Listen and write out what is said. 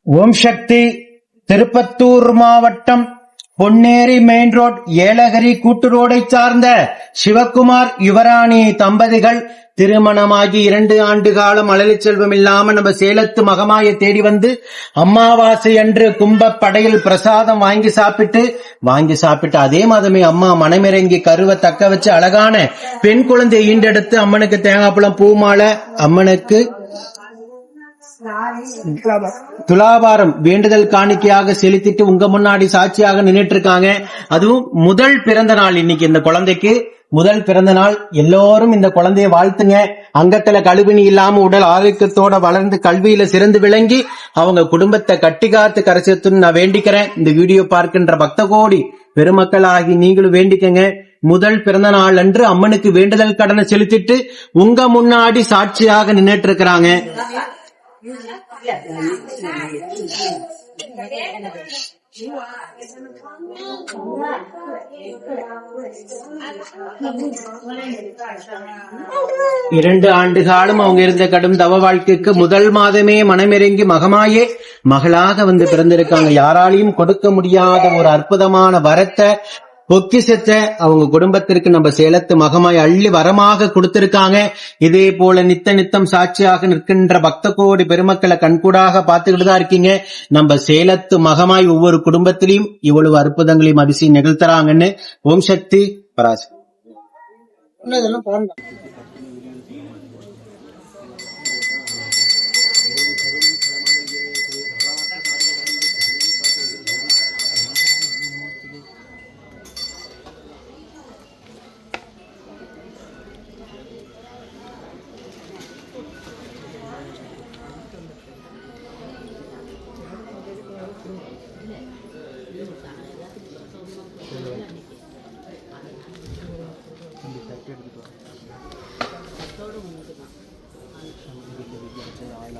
ஓம் சக்தி. திருப்பத்தூர் மாவட்டம் Ponneri main road Yelagiri கூட்டுரோடை சார்ந்த சிவக்குமார் யுவராணி தம்பதிகள் திருமணமாகி 2 ஆண்டு காலம் அழலி செல்வம் இல்லாம நம்ம சேலத்து மகமாய தேடி வந்து அமாவாசை அன்று கும்ப படையில் பிரசாதம் வாங்கி சாப்பிட்டு அதே மாதமே அம்மா மனமிறங்கி கருவை தக்க வச்சு அழகான பெண் குழந்தை ஈண்டெடுத்து அம்மனுக்கு தேங்காய்பழம் பூமாலை அம்மனுக்கு துலாபாரம் வேண்டுதல் காணிக்கையாக செலுத்திட்டு உங்க முன்னாடி சாட்சியாக நின்றுட்டு இருக்காங்க. அதுவும் முதல் பிறந்த நாள் இன்னைக்கு இந்த குழந்தைக்கு முதல் பிறந்த நாள். எல்லோரும் இந்த குழந்தைய வாழ்த்துங்க. அங்கத்துல கழுவினி இல்லாம உடல் ஆரோக்கியத்தோட வளர்ந்து கல்வியில சிறந்து விளங்கி அவங்க குடும்பத்தை கட்டி காத்து கரைச்சத்துன்னு நான் வேண்டிக்கிறேன். இந்த வீடியோ பார்க்கின்ற பக்த கோடி பெருமக்கள் ஆகி நீங்களும் வேண்டிக்கங்க. முதல் பிறந்த நாள் அன்று அம்மனுக்கு வேண்டுதல் கடனை செலுத்திட்டு உங்க முன்னாடி சாட்சியாக நின்றுட்டு இருக்கிறாங்க. இரண்டு ஆண்டு காலம் அவங்க இருந்த கடும் தவ வாழ்க்கைக்கு முதல் மாதமே மனமிறங்கி மகமாயே மகளாக வந்து பிறந்திருக்காங்க. யாராலையும் கொடுக்க முடியாத ஒரு அற்புதமான வரத்தை பொக்கிஷத்தை அவங்க குடும்பத்திற்கு நம்ம சேலத்து மகமாய் அள்ளி வரமாக கொடுத்திருக்காங்க. இதே போல நித்தம் சாட்சியாக நிற்கின்ற பக்த கோடி பெருமக்களை கண்கூடாக பார்த்துக்கிட்டு தான் இருக்கீங்க. நம்ம சேலத்து மகமாய் ஒவ்வொரு குடும்பத்திலையும் இவ்வளவு அற்புதங்களையும் அதிசயம் நிகழ்த்துறாங்கன்னு. ஓம் சக்தி பராசக்தி. ஆயில்